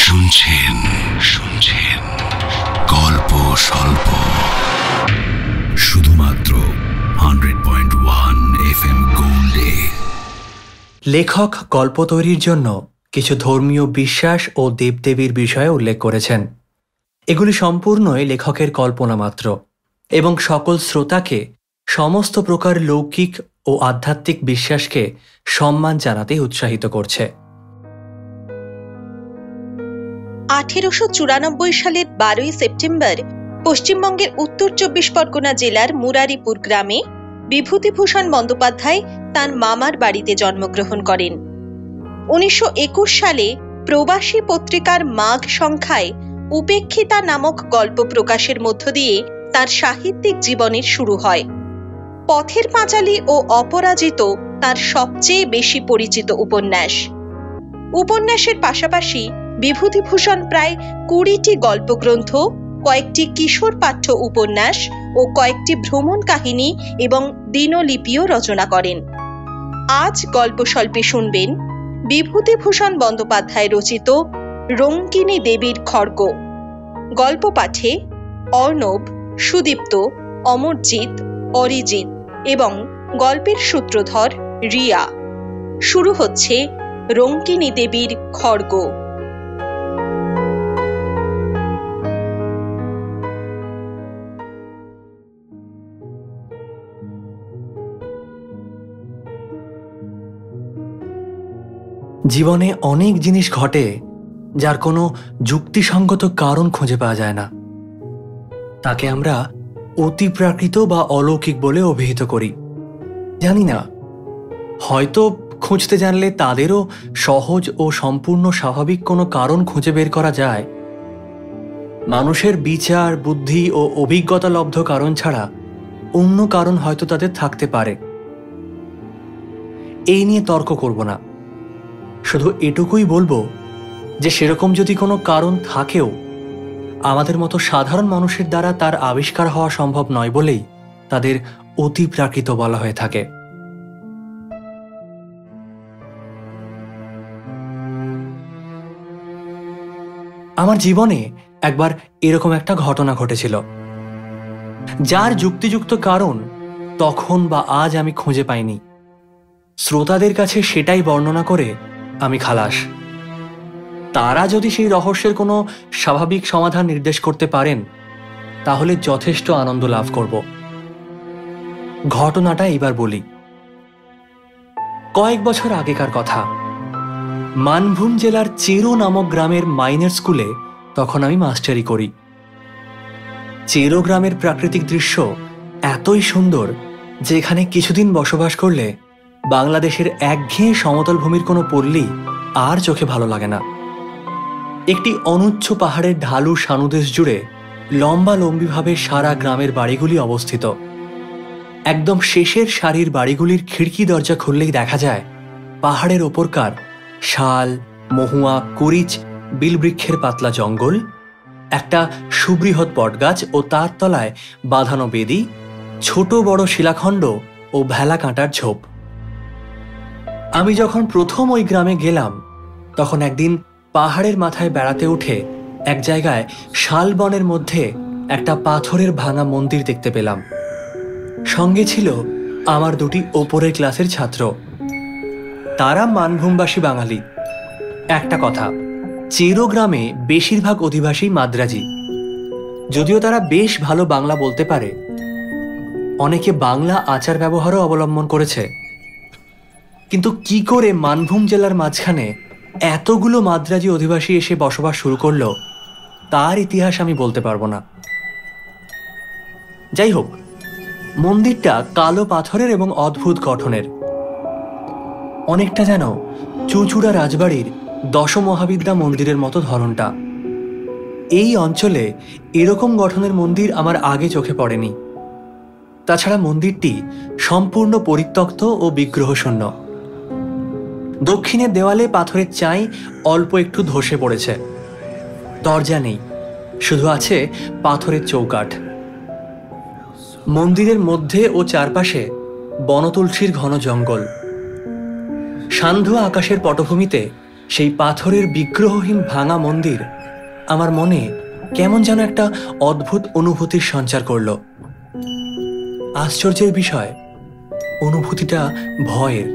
শুনছেন শুনছেন গল্প স্বল্প, শুধুমাত্র 100.1 FM গোল্ডে। লেখক গল্প তৈরির জন্য কিছু ধর্মীয় বিশ্বাস ও দেবদেবীর বিষয়ে উল্লেখ করেছেন। এগুলি সম্পূর্ণই লেখকের কল্পনা মাত্র এবং সকল শ্রোতাকে সমস্ত প্রকার লৌকিক ও আধ্যাত্মিক বিশ্বাসকে সম্মান জানাতে উৎসাহিত করছে। 1894 সালের 12ই সেপ্টেম্বর পশ্চিমবঙ্গের উত্তর 24 পরগনা জেলার মুরারিপুর গ্রামে বিভূতিভূষণ বন্দ্যোপাধ্যায় তাঁর মামার বাড়িতে জন্মগ্রহণ করেন। 1921 সালে প্রবাসী পত্রিকার মাঘ সংখ্যায় উপেক্ষিতা নামক গল্প প্রকাশের মধ্য দিয়ে তাঁর সাহিত্যিক জীবনের শুরু হয়। পথের পাঁচালী ও অপরাজিত তাঁর সবচেয়ে বেশি পরিচিত উপন্যাস। উপন্যাসের পাশাপাশি বিভূতিভূষণ প্রায় 20টি গল্পগ্রন্থ, কয়েকটি কিশোর পাঠ্য উপন্যাস ও কয়েকটি ভ্রমণ কাহিনী এবং দিনলিপিও রচনা করেন। আজ গল্প স্বল্পে শুনবেন বিভূতিভূষণ বন্দ্যোপাধ্যায় রচিত রঙ্কিনী দেবীর খড়গ। গল্প পাঠে অর্ণব, সুদীপ্ত, অমরজিৎ, অরিজিৎ এবং গল্পের সূত্রধর রিয়া। শুরু হচ্ছে রঙ্কিনী দেবীর খড়গ। জীবনে অনেক জিনিস ঘটে যার কোনো যুক্তিসঙ্গত কারণ খুঁজে পাওয়া যায় না। তাকে আমরা অতিপ্রাকৃত বা অলৌকিক বলে অভিহিত করি। জানি না, হয়তো খুঁজতে জানলে তাদেরও সহজ ও সম্পূর্ণ স্বাভাবিক কোনো কারণ খুঁজে বের করা যায়। মানুষের বিচার, বুদ্ধি ও অভিজ্ঞতা লব্ধ কারণ ছাড়া অন্য কারণ হয়তো তাদের থাকতে পারে। এই নিয়ে তর্ক করব না, শুধু এটুকুই বলবো যে সেরকম যদি কোনো কারণ থাকেও আমাদের মতো সাধারণ মানুষের দ্বারা তার আবিষ্কার হওয়া সম্ভব নয় বলেই তাদের অতিপ্রাকৃত বলা হয়ে থাকে। আমার জীবনে একবার এরকম একটা ঘটনা ঘটেছিল যার যুক্তিযুক্ত কারণ তখন বা আজ আমি খুঁজে পাইনি। শ্রোতাদের কাছে সেটাই বর্ণনা করে আমি খালাস। তারা যদি সেই রহস্যের কোনো স্বাভাবিক সমাধান নির্দেশ করতে পারেন তাহলে যথেষ্ট আনন্দ লাভ করব। ঘটনাটা এবার বলি। কয়েক বছর আগেকার কথা। মানভূম জেলার চেরো নামক গ্রামের মাইনের স্কুলে তখন আমি মাস্টারি করি। চেরো গ্রামের প্রাকৃতিক দৃশ্য এতই সুন্দর যে এখানে কিছুদিন বসবাস করলে বাংলাদেশের একঘেয়ে সমতল ভূমির কোনো পল্লী আর চোখে ভালো লাগে না। একটি অনুচ্চ পাহাড়ের ঢালু সানুদেশ জুড়ে লম্বালম্বিভাবে সারা গ্রামের বাড়িগুলি অবস্থিত। একদম শেষের সারির বাড়িগুলির খিড়কি দরজা খুললেই দেখা যায় পাহাড়ের ওপরকার শাল, মহুয়া, কুরিচ, বিলবৃক্ষের পাতলা জঙ্গল, একটা সুবৃহৎ বটগাছ ও তার তলায় বাঁধানো বেদি, ছোট বড় শিলাখণ্ড ও ভেলা কাঁটার ঝোপ। আমি যখন প্রথম ওই গ্রামে গেলাম তখন একদিন পাহাড়ের মাথায় বেড়াতে উঠে এক জায়গায় শালবনের মধ্যে একটা পাথরের ভাঙা মন্দির দেখতে পেলাম। সঙ্গে ছিল আমার দুটি ওপরের ক্লাসের ছাত্র। তারা মানভূমবাসী বাঙালি। একটা কথা, চেরো গ্রামে বেশিরভাগ অধিবাসী মাদ্রাজি। যদিও তারা বেশ ভালো বাংলা বলতে পারে, অনেকে বাংলা আচার ব্যবহারও অবলম্বন করেছে। কিন্তু কি করে মানভূম জেলার মাঝখানে এতগুলো মাদ্রাজি অধিবাসী এসে বসবাস শুরু করলো তার ইতিহাস আমি বলতে পারবো না। যাই হোক, মন্দিরটা কালো পাথরের এবং অদ্ভুত গঠনের। অনেকটা যেন চুঁচুড়া রাজবাড়ির দশমহাবিদ্যা মন্দিরের মতো ধরনটা। এই অঞ্চলে এরকম গঠনের মন্দির আমার আগে চোখে পড়েনি। তাছাড়া মন্দিরটি সম্পূর্ণ পরিত্যক্ত ও বিগ্রহশূন্য। দক্ষিণের দেওয়ালে পাথরের চাই অল্প একটু ধসে পড়েছে। দরজা নেই, শুধু আছে পাথরের চৌকাঠ। মন্দিরের মধ্যে ও চারপাশে বনতুলসীর ঘন জঙ্গল। সান্ধ্য আকাশের পটভূমিতে সেই পাথরের বিগ্রহহীন ভাঙা মন্দির আমার মনে কেমন যেন একটা অদ্ভুত অনুভূতির সঞ্চার করল। আশ্চর্যের বিষয়, অনুভূতিটা ভয়ের।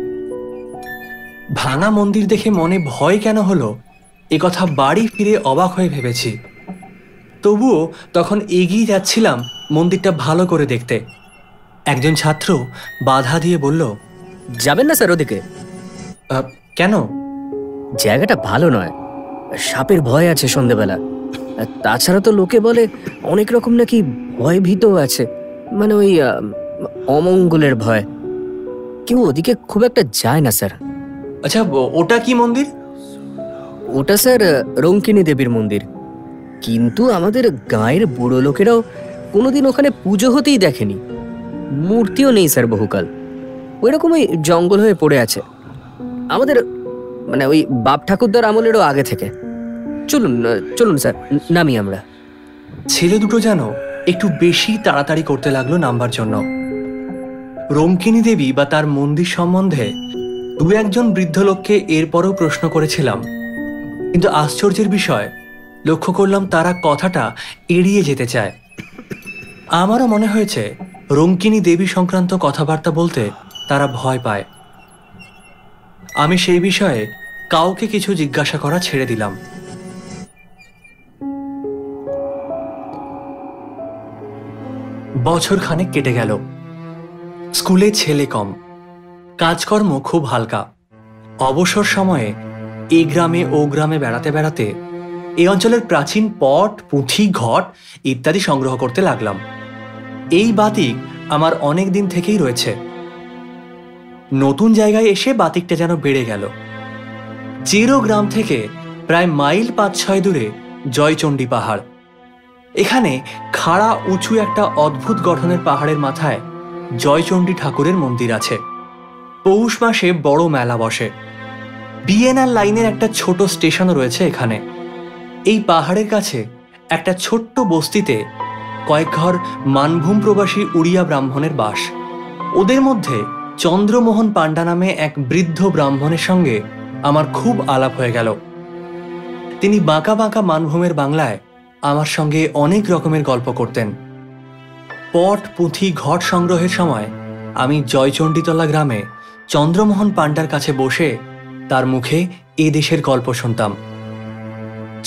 ভাঙা মন্দির দেখে মনে ভয় কেন হলো একথা বাড়ি ফিরে অবাক হয়ে ভেবেছি। তবুও তখন এগিয়ে যাচ্ছিলাম মন্দিরটা ভালো করে দেখতে। একজন ছাত্র বাধা দিয়ে বলল, যাবেন না স্যার ওদিকে। কেন? জায়গাটা ভালো নয়, সাপের ভয় আছে সন্ধেবেলা। তাছাড়া তো লোকে বলে অনেক রকম নাকি ভয় ভীত আছে, মানে ওই অমঙ্গলের ভয়। কেউ ওদিকে খুব একটা যায় না স্যার। আচ্ছা, ওটা কি মন্দির? ওটা স্যার রঙ্কিনী দেবীর মন্দির, কিন্তু আমাদের গাঁয়ের বুড়ো লোকেরাও কোনোদিন ওখানে পুজো হতেই দেখেনি। মূর্তিও নেই স্যার বহুকাল, ওই রকম ওই জঙ্গল হয়ে পড়ে আছে। আমাদের মানে ওই বাপ ঠাকুরদার আমলেরও আগে থেকে। চলুন চলুন স্যার, নামি আমরা। ছেলে দুটো যেন একটু বেশি তাড়াতাড়ি করতে লাগলো নামবার জন্য। রঙ্কিনী দেবী বা তার মন্দির সম্বন্ধে দু একজন বৃদ্ধ লোককে এরপরও প্রশ্ন করেছিলাম, কিন্তু আশ্চর্যের বিষয় লক্ষ্য করলাম তারা কথাটা এড়িয়ে যেতে চায়। আমারও মনে হয়েছে রঙ্কিনী দেবী সংক্রান্ত কথাবার্তা বলতে তারা ভয় পায়। আমি সেই বিষয়ে কাউকে কিছু জিজ্ঞাসা করা ছেড়ে দিলাম। বছর খানেক কেটে গেল। স্কুলে ছেলে কম, কাজকর্ম খুব হালকা। অবসর সময়ে এই গ্রামে ও গ্রামে বেড়াতে বেড়াতে এই অঞ্চলের প্রাচীন পট, পুঁথি, ঘট ইত্যাদি সংগ্রহ করতে লাগলাম। এই বাতিক আমার অনেক দিন থেকেই রয়েছে। নতুন জায়গায় এসে বাতিকটা যেন বেড়ে গেল। চেরো গ্রাম থেকে প্রায় মাইল ৫-৬ দূরে জয়চণ্ডী পাহাড়। এখানে খাড়া উঁচু একটা অদ্ভুত গঠনের পাহাড়ের মাথায় জয়চণ্ডী ঠাকুরের মন্দির আছে। পৌষ মাসে বড় মেলা বসে। বিএনআর লাইনের একটা ছোট স্টেশনও রয়েছে এখানে। এই পাহাড়ের কাছে একটা ছোট্ট বস্তিতে কয়েক ঘর মানভূম প্রবাসী উড়িয়া ব্রাহ্মণের বাস। ওদের মধ্যে চন্দ্রমোহন পাণ্ডা নামে এক বৃদ্ধ ব্রাহ্মণের সঙ্গে আমার খুব আলাপ হয়ে গেল। তিনি বাঁকা বাঁকা মানভূমের বাংলায় আমার সঙ্গে অনেক রকমের গল্প করতেন। পট, পুঁথি, ঘট সংগ্রহের সময় আমি জয়চণ্ডীতলা গ্রামে চন্দ্রমোহন পাণ্ডার কাছে বসে তার মুখে এ দেশের গল্প শুনতাম।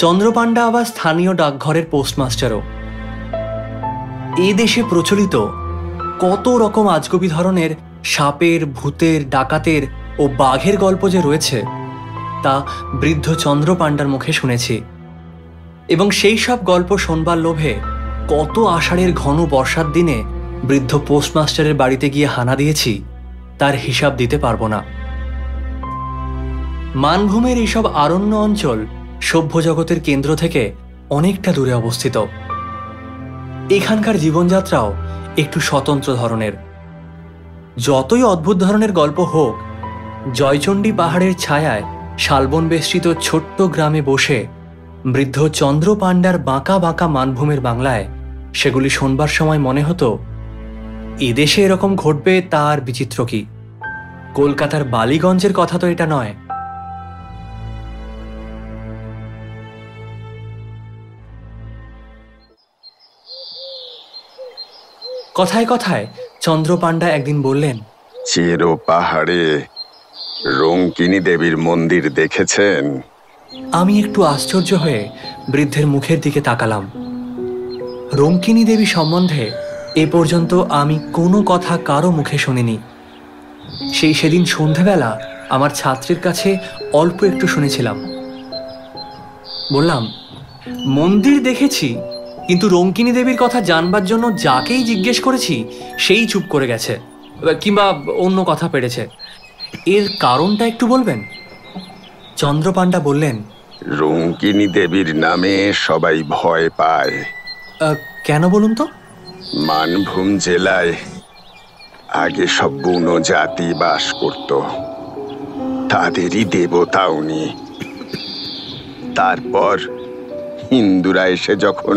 চন্দ্রপাণ্ডা আবার স্থানীয় ডাকঘরের পোস্টমাস্টারও। এ দেশে প্রচলিত কত রকম আজগুবি ধরনের সাপের, ভূতের, ডাকাতের ও বাঘের গল্প যে রয়েছে তা বৃদ্ধ চন্দ্রপাণ্ডার মুখে শুনেছি, এবং সেই সব গল্প শোনবার লোভে কত আষাঢ়ের ঘন বর্ষার দিনে বৃদ্ধ পোস্টমাস্টারের বাড়িতে গিয়ে হানা দিয়েছি তার হিসাব দিতে পারবো না। মানভূমের এইসব আরণ্য অঞ্চল সভ্য জগতের কেন্দ্র থেকে অনেকটা দূরে অবস্থিত। এখানকার জীবনযাত্রাও একটু স্বতন্ত্র ধরনের। যতই অদ্ভুত ধরনের গল্প হোক, জয়চণ্ডী পাহাড়ের ছায়ায় শালবন বেষ্টিত ছোট্ট গ্রামে বসে বৃদ্ধ চন্দ্রপাণ্ডার বাঁকা বাঁকা মানভূমের বাংলায় সেগুলি শোনবার সময় মনে হতো এদেশে এরকম ঘটবে তার বিচিত্র কি। কলকাতার বালিগঞ্জের কথা তো এটা নয়। কথায় কথায় চন্দ্রপাণ্ডা একদিন বললেন, চেরো পাহাড়ে রঙ্কিনী দেবীর মন্দির দেখেছেন? আমি একটু আশ্চর্য হয়ে বৃদ্ধের মুখের দিকে তাকালাম। রঙ্কিনী দেবী সম্বন্ধে এ পর্যন্ত আমি কোনো কথা কারো মুখে শুনিনি। সেদিন সন্ধেবেলা আমার ছাত্রীর কাছে অল্প একটু শুনেছিলাম। বললাম, মন্দির দেখেছি, কিন্তু রঙ্কিনী দেবীর কথা জানবার জন্য যাকেই জিজ্ঞেস করেছি সেই চুপ করে গেছে কিংবা অন্য কথা পেড়েছে। এর কারণটা একটু বলবেন? চন্দ্রপাণ্ডা বললেন, রঙ্কিনী দেবীর নামে সবাই ভয় পায়। কেন বলুন তো? মানভূম জেলায় আগে সব বুনো জাতি বাস করত, তাদেরই দেবতা উনি। তারপর হিন্দুরা এসে যখন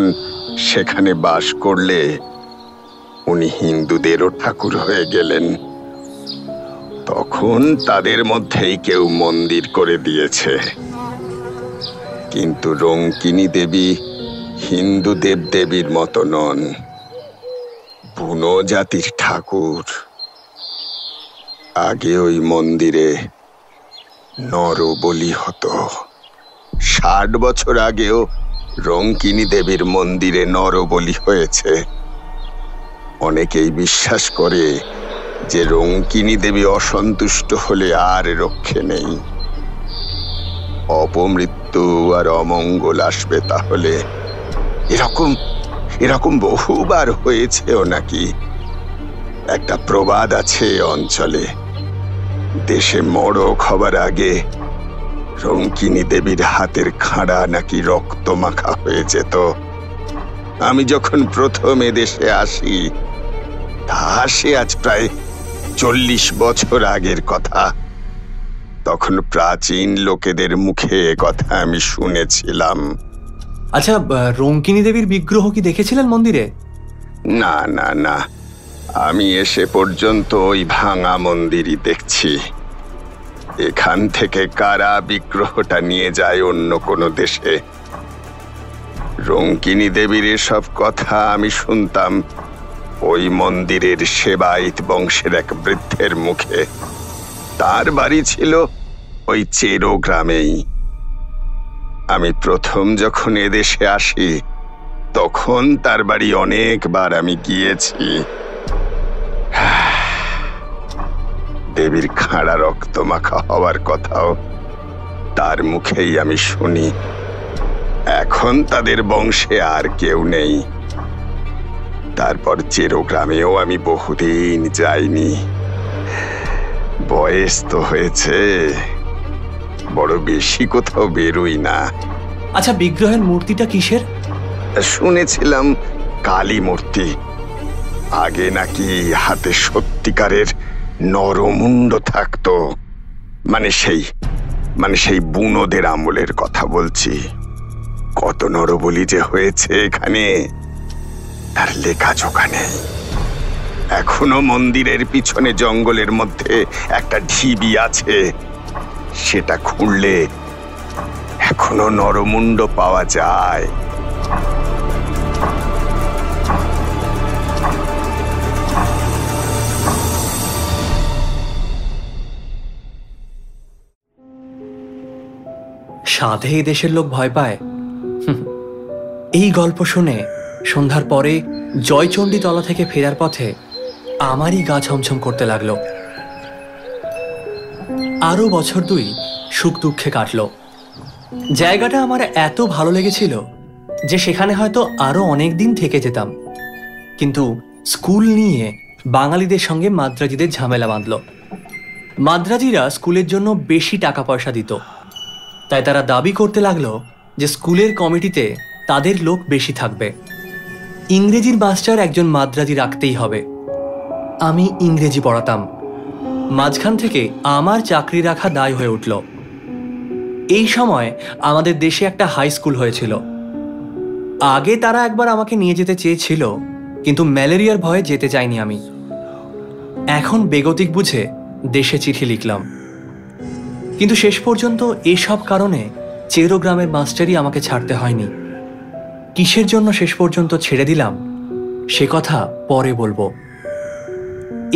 সেখানে বাস করলে উনি হিন্দুদেরও ঠাকুর হয়ে গেলেন। তখন তাদের মধ্যেই কেউ মন্দির করে দিয়েছে। কিন্তু রঙ্কিনী দেবী হিন্দু দেবদেবীর মতো নন, বুনো জাতির ঠাকুর। আগে ওই মন্দিরে নরবলি হতো। 60 বছর আগেও রঙ্কিনী দেবীর মন্দিরে নরবলি হয়েছে। অনেকেই বিশ্বাস করে যে রঙ্কিনী দেবী অসন্তুষ্ট হলে আর রক্ষে নেই, অপমৃত্যু আর অমঙ্গল আসবে। তাহলে এরকম এরকম বহুবার হয়েছেও নাকি। একটা প্রবাদ আছে অঞ্চলে, দেশে মড়ক হবার আগে রঙ্কিনী দেবীর হাতের খাড়া নাকি রক্ত মাখা হয়ে যেত। আমি যখন প্রথম এদেশে আসি, তা সে আজ প্রায় 40 বছর আগের কথা। তখন প্রাচীন লোকেদের মুখে কথা আমি শুনেছিলাম। আচ্ছা, রঙ্কিনী দেবীর বিগ্রহ কি দেখেছিলেন মন্দিরে? না না না, আমি এসে পর্যন্ত ওই ভাঙা মন্দিরই দেখছি। এখান থেকে কারা বিগ্রহটা নিয়ে যায় অন্য কোনো দেশে? রঙ্কিনী দেবীর এসব কথা আমি শুনতাম ওই মন্দিরের সেবায়িত বংশের এক বৃদ্ধের মুখে। তার বাড়ি ছিল ওই চেরো গ্রামেই। আমি প্রথম যখন এদেশে আসি, তখন তার বাড়ি অনেকবার আমি গিয়েছি। দেবীর খাড়া রক্ত মাখা হওয়ার কথাও তার মুখেই আমি শুনি। এখন তাদের বংশে আর কেউ নেই। তারপর চেরো গ্রামেও আমি বহুদিন যাইনি। বয়স তো হয়েছে, বড় বেশি কোথাও বেরোই না। আচ্ছা, বিগ্রহের মূর্তিটা কিসের? শুনেছিলাম কালী মূর্তি। আগে নাকি হাতে সত্যিকারের নরমুণ্ড থাকতো। মানে সেই বুনোদের আমলের কথা বলছি। কত নরবলি যে হয়েছে এখানে, তার লেখাজোখা নেই। এখনো মন্দিরের পিছনে জঙ্গলের মধ্যে একটা ঢিবি আছে। সেটা খুঁড়লে এখনো নরমুণ্ড পাওয়া যায়। সাধে এই দেশের লোক ভয় পায়। এই গল্প শুনে সন্ধ্যার পরে জয়চণ্ডী তলা থেকে ফেরার পথে আমারই গা ছমছম করতে লাগলো। আরো বছর 2 সুখ দুঃখে কাটলো। জায়গাটা আমার এত ভালো লেগেছিল যে সেখানে হয়তো আরো অনেক দিন থেকে যেতাম। কিন্তু স্কুল নিয়ে বাঙালিদের সঙ্গে মাদ্রাজিদের ঝামেলা বাঁধল। মাদ্রাজিরা স্কুলের জন্য বেশি টাকা পয়সা দিত, তাই তারা দাবি করতে লাগলো যে স্কুলের কমিটিতে তাদের লোক বেশি থাকবে। ইংরেজির মাস্টার একজন মাদ্রাজি রাখতেই হবে। আমি ইংরেজি পড়াতাম। মাঝখান থেকে আমার চাকরি রাখা দায় হয়ে উঠল। এই সময় আমাদের দেশে একটা হাই স্কুল হয়েছিল। আগে তারা একবার আমাকে নিয়ে যেতে চেয়েছিল, কিন্তু ম্যালেরিয়ার ভয়ে যেতে চাইনি আমি। এখন বেগতিক বুঝে দেশে চিঠি লিখলাম। কিন্তু শেষ পর্যন্ত এসব কারণে চেরো গ্রামের মাস্টারই আমাকে ছাড়তে হয়নি। কিসের জন্য শেষ পর্যন্ত ছেড়ে দিলাম সে কথা পরে বলবো।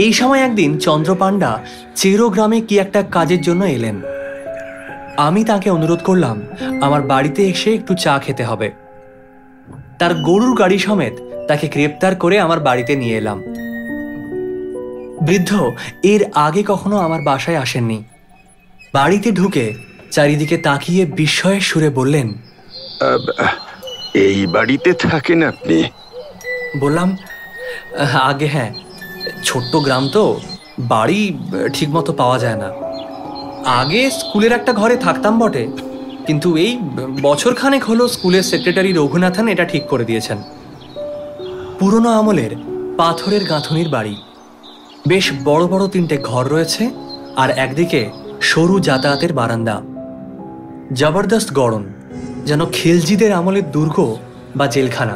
এই সময় একদিন চন্দ্রপাণ্ডা চেরো গ্রামে কি একটা কাজের জন্য এলেন। আমি তাকে অনুরোধ করলাম আমার বাড়িতে এসে একটু চা খেতে হবে। তার গরুর গাড়ি সমেত তাকে গ্রেপ্তার করে আমার বাড়িতে নিয়ে এলাম। বৃদ্ধ এর আগে কখনো আমার বাসায় আসেননি। বাড়িতে ঢুকে চারিদিকে তাকিয়ে বিস্ময়ের সুরে বললেন, এই বাড়িতে থাকেন আপনি? বললাম, আগে হ্যাঁ, ছোট্ট গ্রাম তো, বাড়ি ঠিকমতো পাওয়া যায় না। আগে স্কুলের একটা ঘরে থাকতাম বটে, কিন্তু এই বছরখানেক হলো স্কুলের সেক্রেটারি রঘুনাথন এটা ঠিক করে দিয়েছেন। পুরনো আমলের পাথরের গাঁথনির বাড়ি। বেশ বড় বড় 3টে ঘর রয়েছে, আর একদিকে সরু যাতায়াতের বারান্দা। জবরদস্ত গড়ন, যেন খিলজিদের আমলের দুর্গ বা জেলখানা।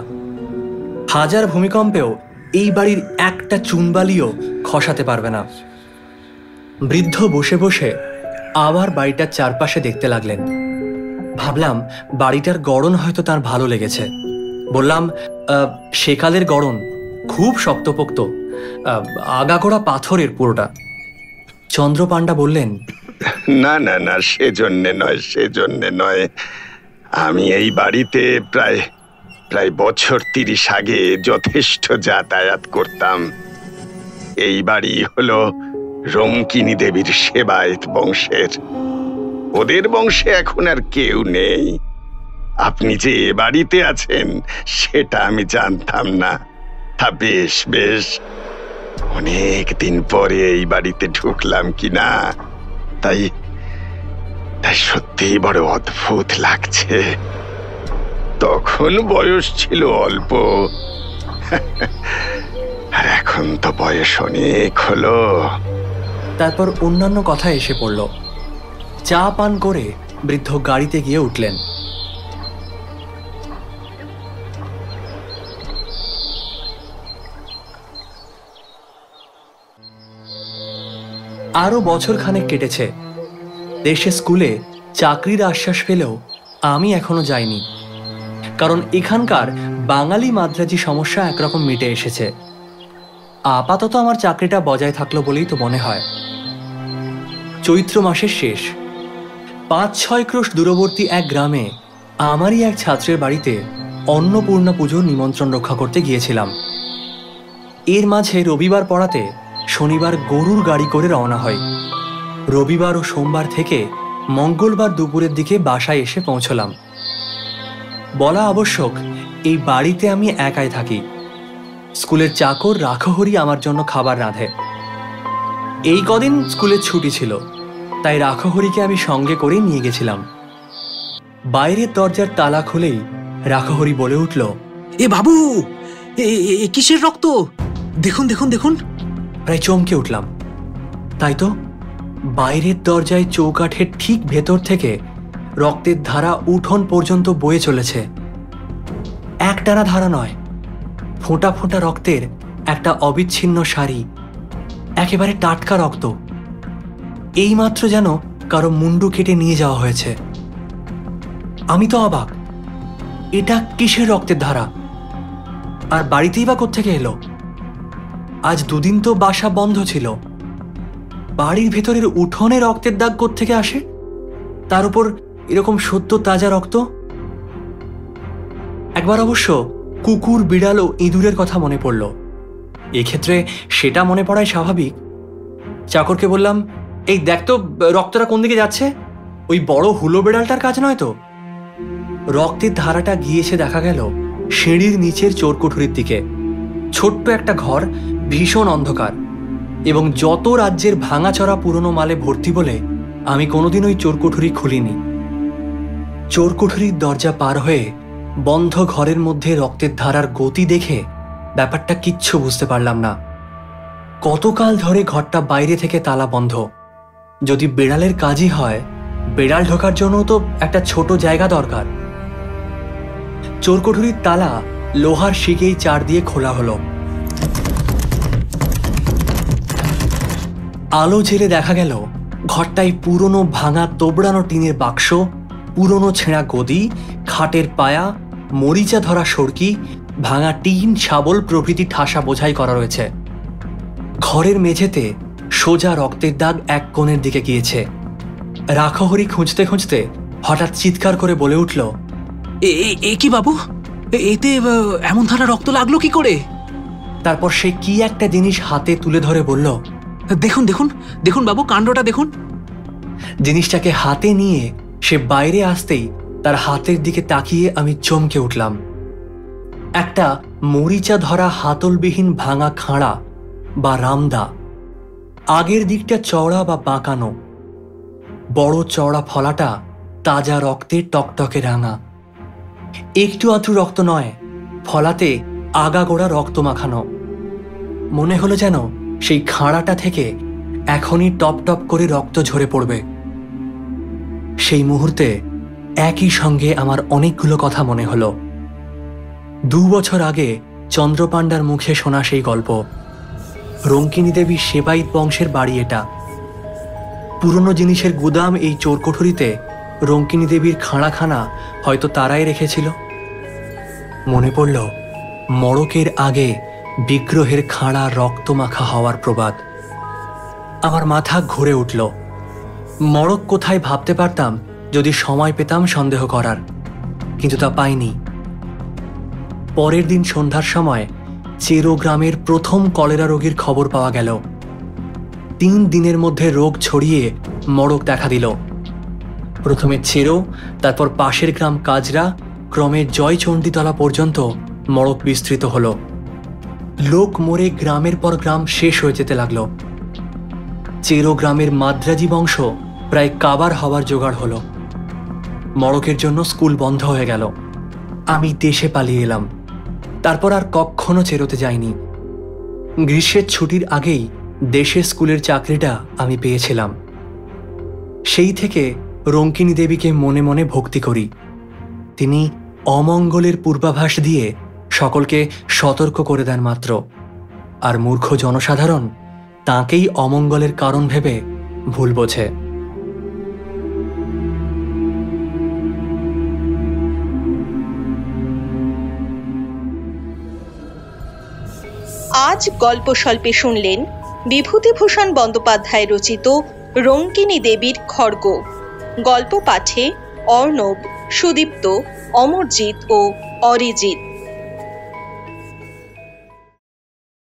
হাজার ভূমিকম্পেও এই বাড়ির একটা চুনবালিও খসাতে পারবে না। বৃদ্ধ বসে বসে আবার বাড়িটার চারপাশে দেখতে লাগলেন। ভাবলাম বাড়িটার গড়ন হয়তো তার ভালো লেগেছে। বললাম, সেকালের গড়ন, খুব শক্তপোক্ত, আগাগোড়া পাথরের পুরোটা। চন্দ্রপাণ্ডা বললেন, না না না, সেজন্যে নয়। আমি এই বাড়িতে প্রায় বছর 30 আগে যথেষ্ট যাতায়াত করতাম। এই বাড়ি হলো রঙ্কিনী দেবীর সেবায়েত বংশের। ওদের বংশে এখন আর কেউ নেই। আপনি যে এ বাড়িতে আছেন সেটা আমি জানতাম না। তা বেশ অনেক দিন পরে এই বাড়িতে ঢুকলাম কিনা, তাই সত্যিই বড় অদ্ভুত লাগছে। তখন বয়স ছিল অল্প, আর এখন তো বয়স অনেক হলো। তারপর অন্যান্য কথা এসে পড়ল। চা পান করে বৃদ্ধ গাড়িতে গিয়ে উঠলেন। আরো বছরখানেক কেটেছে। দেশে স্কুলে চাকরির আশ্বাস পেলেও আমি এখনো যাইনি, কারণ এখানকার বাঙালি মাদ্রাজি সমস্যা একরকম মিটে এসেছে। আপাতত আমার চাকরিটা বজায় থাকলো বলেই তো মনে হয়। চৈত্র মাসের শেষ। 5-6 ক্রোশ দূরবর্তী এক গ্রামে আমারই এক ছাত্রের বাড়িতে অন্নপূর্ণা পুজোর নিমন্ত্রণ রক্ষা করতে গিয়েছিলাম। এর মাঝে রবিবার পড়াতে শনিবার গরুর গাড়ি করে রওনা হয়। রবিবার ও সোমবার থেকে মঙ্গলবার দুপুরের দিকে বাসায় এসে পৌঁছলাম। বলা আবশ্যক, এই বাড়িতে আমি একাই থাকি। স্কুলের চাকর রাখহরি আমার জন্য খাবার রাঁধে। এই কদিন স্কুলের ছুটি ছিল, তাই রাখহরিকে আমি সঙ্গে করে নিয়ে গেছিলাম। বাইরের দরজার তালা খুলেই রাখহরি বলে উঠল, এ বাবু, কিসের রক্ত? দেখুন দেখুন দেখুন। প্রায় চমকে উঠলাম। তাই তো, বাইরের দরজায় চৌকাঠের ঠিক ভেতর থেকে রক্তের ধারা উঠোন পর্যন্ত বয়ে চলেছে। একটানা ধারা নয়, ফোঁটা ফোঁটা রক্তের একটা অবিচ্ছিন্ন সারি, একেবারে টাটকা রক্ত। এইমাত্র যেন কারো মুন্ডু কেটে নিয়ে যাওয়া হয়েছে। আমি তো অবাক, এটা কিসের রক্তের ধারা? আর বাড়িতেই বা কোত্থেকে এলো? আজ 2 দিন তো বাসা বন্ধ ছিল। বাড়ির ভেতরের উঠোনে রক্তের দাগ কোত্থেকে আসে? তার উপর এরকম সদ্য তাজা রক্ত। একবার অবশ্য কুকুর, বিড়াল ও ইঁদুরের কথা মনে পড়ল। এক্ষেত্রে সেটা মনে পড়াই স্বাভাবিক। চাকরকে বললাম, এই দেখ তো রক্তটা কোন দিকে যাচ্ছে, ওই বড় হুলো বিড়ালটার কাজ নয় তো? রক্তের ধারাটা গিয়েছে দেখা গেল সিঁড়ির নিচের চোরকুঠুরির দিকে। ছোট্ট একটা ঘর, ভীষণ অন্ধকার, এবং যত রাজ্যের ভাঙাচড়া পুরনো মালে ভর্তি বলে আমি কোনোদিন ওই চোরকুঠুরি খুলিনি। চোরকুঠুরির দরজা পার হয়ে বন্ধ ঘরের মধ্যে রক্তের ধারার গতি দেখে ব্যাপারটা কিচ্ছু বুঝতে পারলাম না। কতকাল ধরে ঘরটা বাইরে থেকে তালা বন্ধ। যদি বেড়ালের কাজই হয়, বেড়াল ঢোকার জন্য তো একটা ছোট জায়গা দরকার। চোরকুঠুরির তালা লোহার শিকেই চার দিয়ে খোলা হলো। আলো ঝেলে দেখা গেল ঘরটায় পুরনো ভাঙা তোবড়ানো টিনের বাক্স, পুরনো ছেঁড়া গদি, খাটের পায়া, মরিচা ধরা সড়কি, ভাঙা টিন, শাবল প্রভৃতি ঠাসা বোঝাই করা রয়েছে। ঘরের মেঝেতে সোজা রক্তের দাগ এক কোণের দিকে গিয়েছে। রাখহরি খুঁজতে খুঁজতে হঠাৎ চিৎকার করে বলে উঠল, এ কি বাবু, এতে এমন ধারা রক্ত লাগলো কি করে? তারপর সে কি একটা জিনিস হাতে তুলে ধরে বলল, দেখুন দেখুন দেখুন বাবু, কাণ্ডটা দেখুন। জিনিসটাকে হাতে নিয়ে সে বাইরে আসতেই তার হাতের দিকে তাকিয়ে আমি চমকে উঠলাম। একটা মরিচা ধরা হাতলবিহীন ভাঙা খাঁড়া বা রামদা। আগের দিকটা চওড়া বা বাঁকানো, বড় চওড়া ফলাটা তাজা রক্তে টকটকে রাঙা। একটু আধটু রক্ত নয়, ফলাতে আগাগোড়া রক্ত মাখানো। মনে হলো যেন সেই খাঁড়াটা থেকে এখনই টপ টপ করে রক্ত ঝরে পড়বে। সেই মুহূর্তে একই সঙ্গে আমার অনেকগুলো কথা মনে হলো। 2 বছর আগে চন্দ্রপাণ্ডার মুখে শোনা সেই গল্প। রঙ্কিনী দেবীর সেবায়েত বংশের বাড়ি এটা। পুরনো জিনিসের গুদাম এই চোরকুঠুরিতে রঙ্কিনী দেবীর খাঁড়াখানা হয়তো তারাই রেখেছিল। মনে পড়ল মড়কের আগে বিগ্রহের খাঁড়া রক্তমাখা হওয়ার প্রবাদ। আমার মাথা ঘুরে উঠল। মড়ক কোথায় ভাবতে পারতাম যদি সময় পেতাম সন্দেহ করার, কিন্তু তা পাইনি। পরের দিন সন্ধ্যার সময় চেরো গ্রামের প্রথম কলেরা রোগীর খবর পাওয়া গেল। 3 দিনের মধ্যে রোগ ছড়িয়ে মড়ক দেখা দিল। প্রথমে চেরো, তারপর পাশের গ্রাম কাজরা, ক্রমে জয়চণ্ডীতলা পর্যন্ত মড়ক বিস্তৃত হল। লোক মরে গ্রামের পর গ্রাম শেষ হয়ে যেতে লাগলো। চেরো গ্রামের মাদ্রাজি বংশ প্রায় কাবার হওয়ার জোগাড় হলো। মড়কের জন্য স্কুল বন্ধ হয়ে গেল। আমি দেশে পালিয়ে এলাম। তারপর আর কখনো চেরোতে যাইনি। গ্রীষ্মের ছুটির আগেই দেশে স্কুলের চাকরিটা আমি পেয়েছিলাম। সেই থেকে রঙ্কিনী দেবীকে মনে মনে ভক্তি করি। তিনি অমঙ্গলের পূর্বাভাস দিয়ে সকলকে সতর্ক করে দেন মাত্র, আর মূর্খ জনসাধারণ তাঁকেই অমঙ্গলের কারণ ভেবে ভুল বোঝে। আজ গল্প স্বল্পে শুনলেন বিভূতিভূষণ বন্দ্যোপাধ্যায় রচিত রঙ্কিনী দেবীর খড়গ। গল্প পাঠে অর্ণব, সুদীপ্ত, অমরজিৎ ও অরিজিৎ।